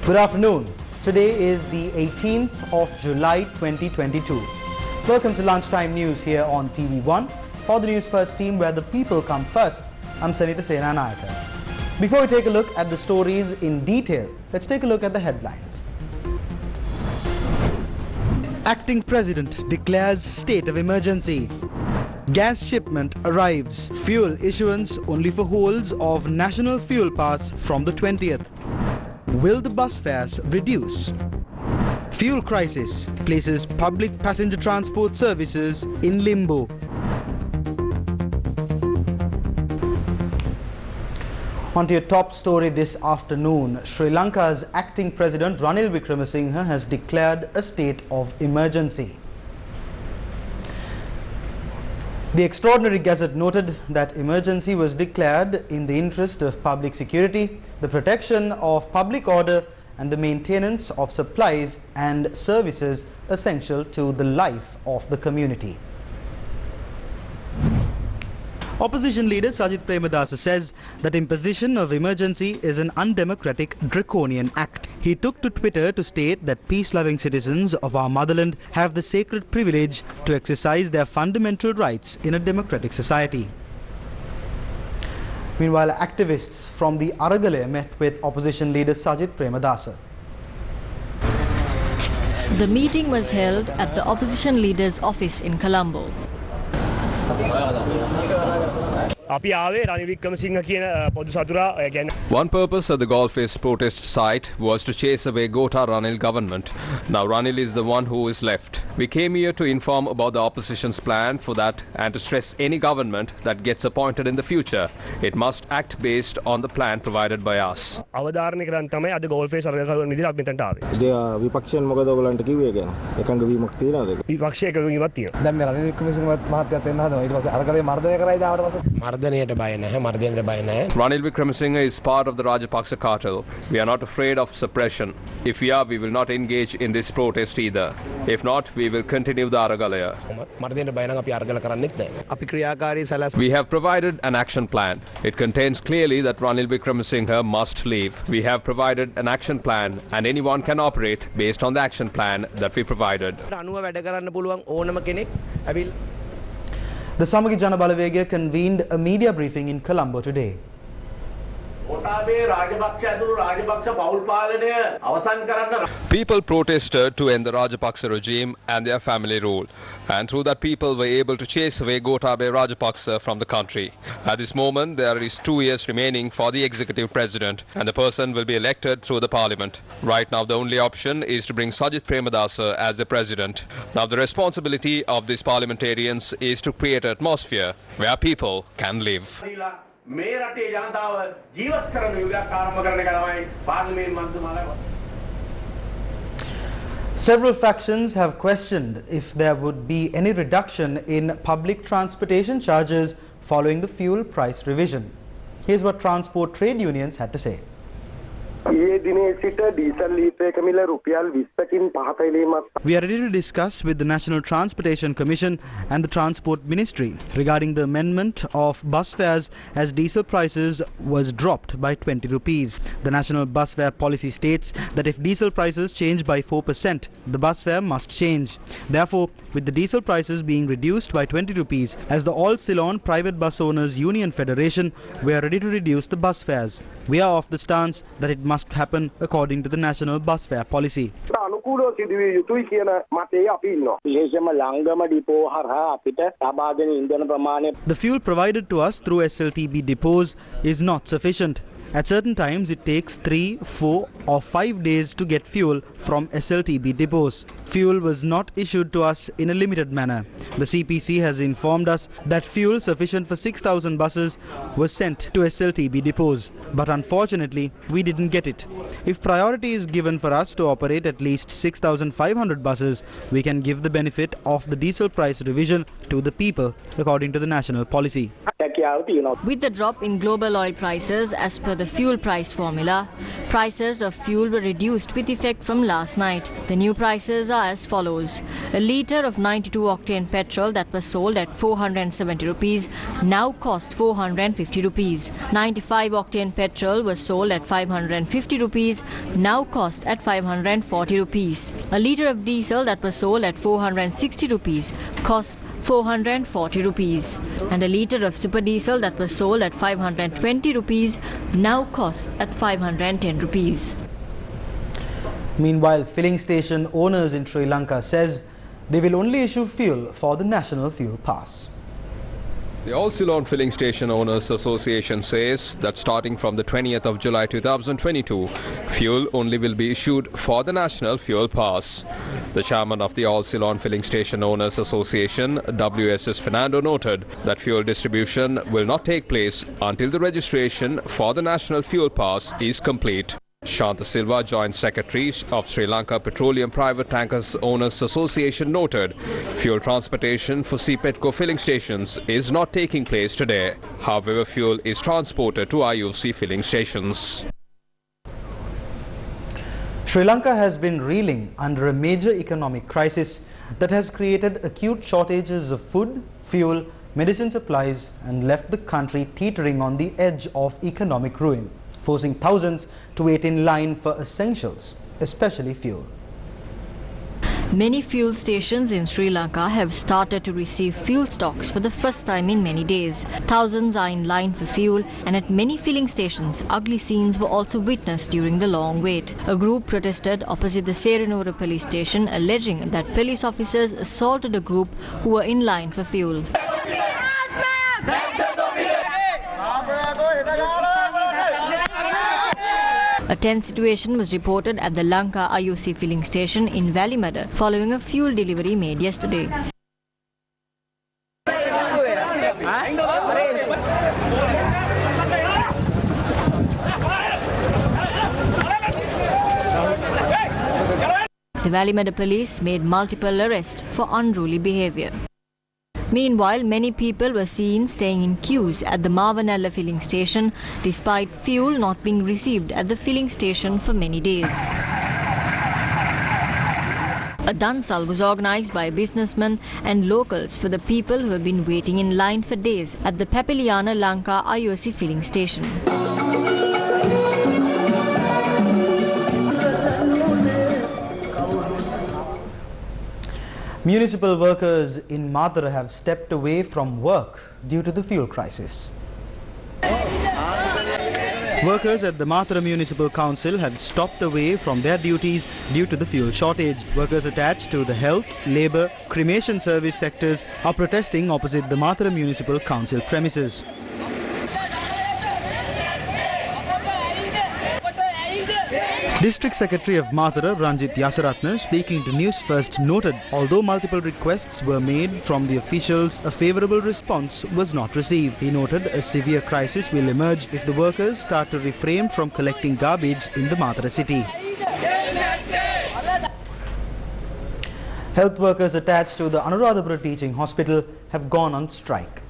Good afternoon. Today is the 18th of July 2022. Welcome to Lunchtime News here on TV1 for the Newsfirst team, where the people come first. I'm Sanita Senanayaka. Before we take a look at the stories in detail, let's take a look at the headlines. Acting President declares state of emergency. Gas shipment arrives. Fuel issuance only for holds of National Fuel Pass from the 20th. Will the bus fares reduce? Fuel crisis places public passenger transport services in limbo. On to your top story this afternoon. Sri Lanka's acting president Ranil Wickremesinghe has declared a state of emergency. The extraordinary gazette noted that emergency was declared in the interest of public security, the protection of public order and the maintenance of supplies and services essential to the life of the community. Opposition leader Sajith Premadasa says that imposition of emergency is an undemocratic, draconian act. He took to Twitter to state that peace-loving citizens of our motherland have the sacred privilege to exercise their fundamental rights in a democratic society. Meanwhile, activists from the Aragalaya met with opposition leader Sajith Premadasa. The meeting was held at the opposition leader's office in Colombo. One purpose of the Golfist protest site was to chase away Gota Ranil government. Now Ranil is the one who is left. We came here to inform about the opposition's plan for that and to stress any government that gets appointed in the future. It must act based on the plan provided by us. Ranil Wickremesinghe is part of the Rajapaksa cartel. We are not afraid of suppression. If we are, we will not engage in this protest either. If not, we will continue the Aragalaya. We have provided an action plan. It contains clearly that Ranil Wickremesinghe must leave. We have provided an action plan and anyone can operate based on the action plan that we provided. The Samagi Jana Balawegaya convened a media briefing in Colombo today. People protested to end the Rajapaksa regime and their family rule, and through that people were able to chase away Gotabaya Rajapaksa from the country. At this moment there is 2 years remaining for the executive president, and the person will be elected through the parliament. Right now the only option is to bring Sajith Premadasa as the president. Now the responsibility of these parliamentarians is to create an atmosphere where people can live. Several factions have questioned if there would be any reduction in public transportation charges following the fuel price revision. Here's what transport trade unions had to say. We are ready to discuss with the National Transportation Commission and the Transport Ministry regarding the amendment of bus fares, as diesel prices was dropped by 20 rupees. The National Bus Fare Policy states that if diesel prices change by 4%, the bus fare must change. Therefore, with the diesel prices being reduced by 20 rupees, as the All Ceylon Private Bus Owners Union Federation, we are ready to reduce the bus fares. We are of the stance that it must happen according to the National Bus Fare Policy. The fuel provided to us through SLTB depots is not sufficient. At certain times, it takes 3, 4 or 5 days to get fuel from SLTB depots. Fuel was not issued to us in a limited manner. The CPC has informed us that fuel sufficient for 6,000 buses was sent to SLTB depots. But unfortunately, we didn't get it. If priority is given for us to operate at least 6,500 buses, we can give the benefit of the diesel price revision to the people, according to the national policy. With the drop in global oil prices as per the fuel price formula, prices of fuel were reduced with effect from last night. The new prices are as follows. A litre of 92-octane petrol that was sold at 470 rupees now cost 450 rupees. 95-octane petrol was sold at 550 rupees, now cost at 540 rupees. A litre of diesel that was sold at 460 rupees cost 440 rupees. And a litre of super diesel that was sold at 520 rupees now costs at 510 rupees. Meanwhile, filling station owners in Sri Lanka says they will only issue fuel for the National Fuel Pass. The All Ceylon Filling Station Owners Association says that starting from the 20th of July 2022, fuel only will be issued for the National Fuel Pass. The chairman of the All Ceylon Filling Station Owners Association, WSS Fernando, noted that fuel distribution will not take place until the registration for the National Fuel Pass is complete. Shanta Silva, Joint Secretary of Sri Lanka Petroleum Private Tankers Owners Association, noted fuel transportation for CPETCO filling stations is not taking place today. However, fuel is transported to IOC filling stations. Sri Lanka has been reeling under a major economic crisis that has created acute shortages of food, fuel, medicine supplies and left the country teetering on the edge of economic ruin, forcing thousands to wait in line for essentials, especially fuel. Many fuel stations in Sri Lanka have started to receive fuel stocks for the first time in many days. Thousands are in line for fuel, and at many filling stations, ugly scenes were also witnessed during the long wait. A group protested opposite the Serenora police station, alleging that police officers assaulted a group who were in line for fuel. A tense situation was reported at the Lanka IOC filling station in Valimada following a fuel delivery made yesterday. The Valimada police made multiple arrests for unruly behavior. Meanwhile, many people were seen staying in queues at the Mavanella filling station despite fuel not being received at the filling station for many days. A dansal was organized by businessmen and locals for the people who have been waiting in line for days at the Papiliana Lanka IOC filling station. Municipal workers in Madura have stepped away from work due to the fuel crisis. Workers at the Madura Municipal Council have stopped away from their duties due to the fuel shortage. Workers attached to the health, labour, cremation service sectors are protesting opposite the Madura Municipal Council premises. District Secretary of Madura, Ranjit Yasaratna, speaking to Newsfirst, noted although multiple requests were made from the officials, a favourable response was not received. He noted a severe crisis will emerge if the workers start to refrain from collecting garbage in the Madura city. Health workers attached to the Anuradhapura Teaching Hospital have gone on strike.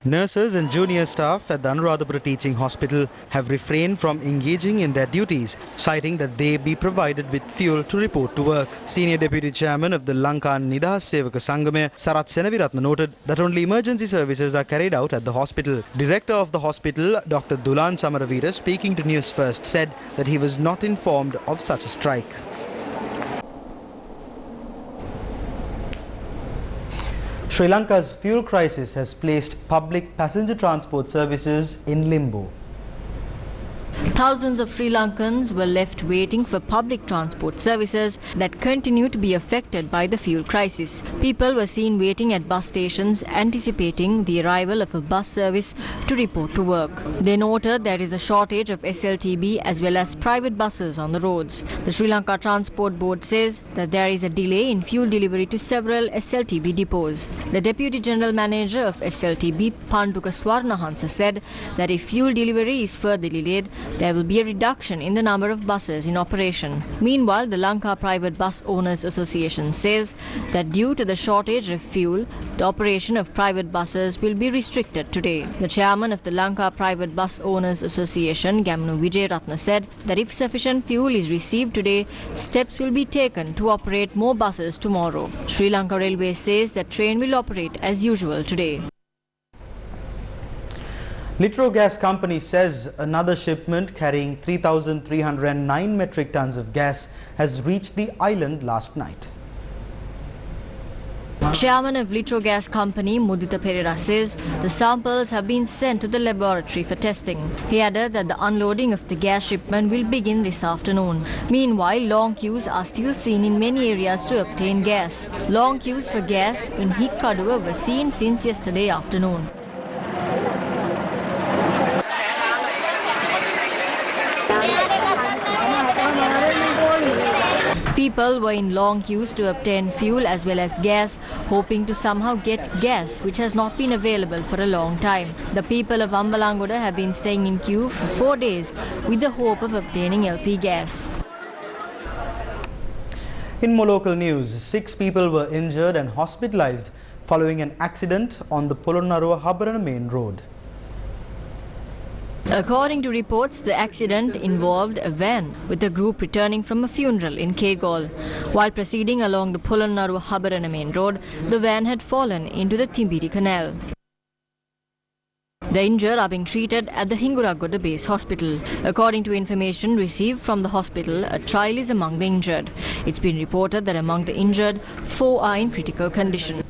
Nurses and junior staff at the Anuradhapura Teaching Hospital have refrained from engaging in their duties, citing that they be provided with fuel to report to work. Senior Deputy Chairman of the Lanka Nidahas Sevaka Sangamaya, Sarath Senaviratna, noted that only emergency services are carried out at the hospital. Director of the hospital, Dr. Dulan Samaravira, speaking to Newsfirst, said that he was not informed of such a strike. Sri Lanka's fuel crisis has placed public passenger transport services in limbo. Thousands of Sri Lankans were left waiting for public transport services that continue to be affected by the fuel crisis. People were seen waiting at bus stations anticipating the arrival of a bus service to report to work. They noted there is a shortage of SLTB as well as private buses on the roads. The Sri Lanka Transport Board says that there is a delay in fuel delivery to several SLTB depots. The Deputy General Manager of SLTB, Panduka Swarnahansa, said that if fuel delivery is further delayed, there there will be a reduction in the number of buses in operation. Meanwhile, the Lanka Private Bus Owners Association says that due to the shortage of fuel, the operation of private buses will be restricted today. The chairman of the Lanka Private Bus Owners Association, Gamnu Vijayratna, said that if sufficient fuel is received today, steps will be taken to operate more buses tomorrow. Sri Lanka Railway says that train will operate as usual today. Litro Gas Company says another shipment carrying 3,309 metric tons of gas has reached the island last night. Chairman of Litro Gas Company, Mudita Pereira, says the samples have been sent to the laboratory for testing. He added that the unloading of the gas shipment will begin this afternoon. Meanwhile, long queues are still seen in many areas to obtain gas. Long queues for gas in Hikkaduwa were seen since yesterday afternoon. People were in long queues to obtain fuel as well as gas, hoping to somehow get gas, which has not been available for a long time. The people of Ambalangoda have been staying in queue for 4 days with the hope of obtaining LP gas. In more local news, 6 people were injured and hospitalized following an accident on the Polonnaruwa-Habarana main road. According to reports, the accident involved a van with a group returning from a funeral in Kegol. While proceeding along the Polonnaruwa-Habarana main road, the van had fallen into the Timbiri canal. The injured are being treated at the Hinguragoda base hospital. According to information received from the hospital, a child is among the injured. It's been reported that among the injured, 4 are in critical condition.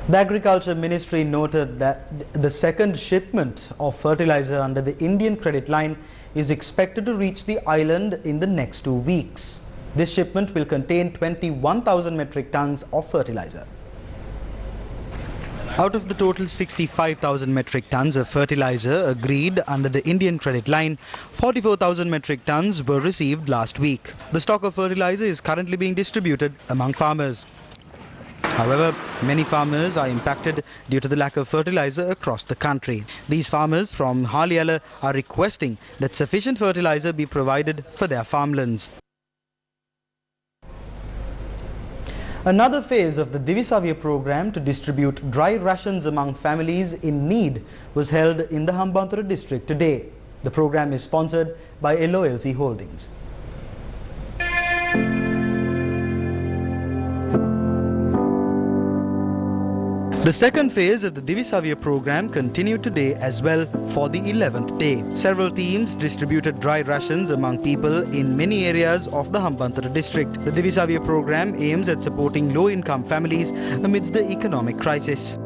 The Agriculture Ministry noted that the second shipment of fertilizer under the Indian credit line is expected to reach the island in the next 2 weeks. This shipment will contain 21,000 metric tons of fertilizer. Out of the total 65,000 metric tons of fertilizer agreed under the Indian credit line, 44,000 metric tons were received last week. The stock of fertilizer is currently being distributed among farmers. However, many farmers are impacted due to the lack of fertilizer across the country. These farmers from Haliala are requesting that sufficient fertilizer be provided for their farmlands. Another phase of the Divisavya program to distribute dry rations among families in need was held in the Hambantota district today. The program is sponsored by LOLC Holdings. The second phase of the Divisavya program continued today as well for the 11th day. Several teams distributed dry rations among people in many areas of the Hambantota district. The Divisavya program aims at supporting low-income families amidst the economic crisis.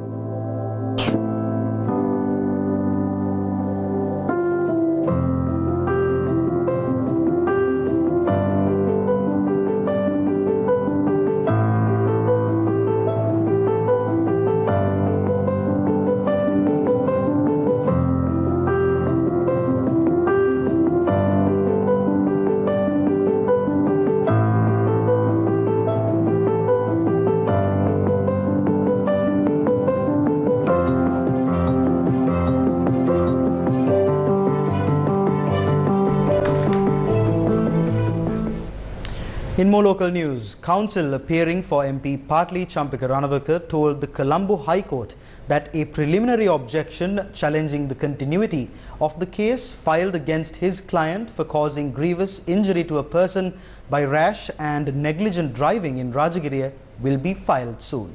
In more local news, counsel appearing for MP Patli Champika Ranavaka told the Colombo High Court that a preliminary objection challenging the continuity of the case filed against his client for causing grievous injury to a person by rash and negligent driving in Rajagiriya will be filed soon.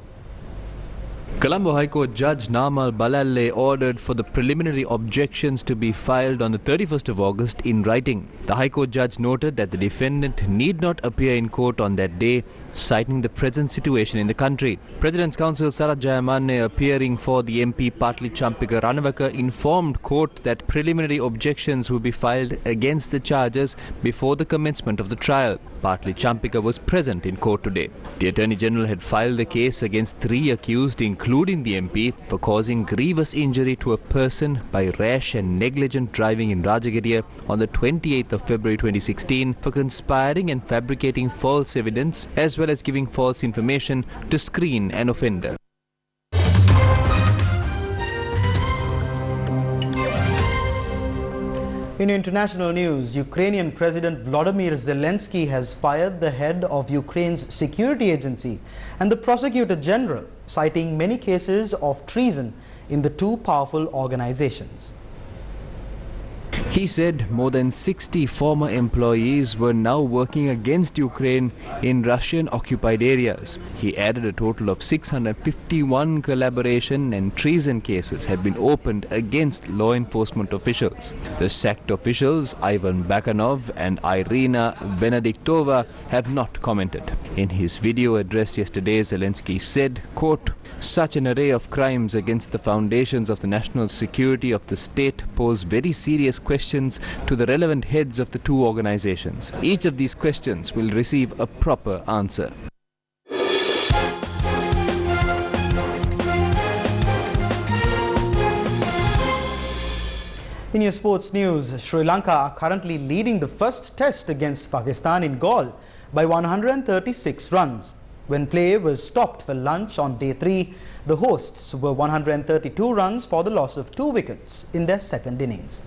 Colombo High Court Judge Namal Balalle ordered for the preliminary objections to be filed on the 31st of August in writing. The High Court judge noted that the defendant need not appear in court on that day, citing the present situation in the country. President's counsel Sarath Jayamanne, appearing for the MP Patli Champika Ranavaka, informed court that preliminary objections will be filed against the charges before the commencement of the trial. Patli Champika was present in court today. The Attorney General had filed the case against 3 accused, including the MP, for causing grievous injury to a person by rash and negligent driving in Rajagiriya on the 28th of February 2016 for conspiring and fabricating false evidence as well as giving false information to screen an offender. In international news, Ukrainian President Volodymyr Zelensky has fired the head of Ukraine's security agency and the prosecutor general, citing many cases of treason in the two powerful organizations. He said more than 60 former employees were now working against Ukraine in Russian-occupied areas. He added a total of 651 collaboration and treason cases have been opened against law enforcement officials. The sacked officials, Ivan Bakanov and Irina Venediktova, have not commented. In his video address yesterday, Zelensky said, quote, "Such an array of crimes against the foundations of the national security of the state pose very serious questions to the relevant heads of the two organizations. Each of these questions will receive a proper answer." In your sports news, Sri Lanka are currently leading the first test against Pakistan in Galle by 136 runs. When play was stopped for lunch on day 3, the hosts were 132 runs for the loss of 2 wickets in their second innings.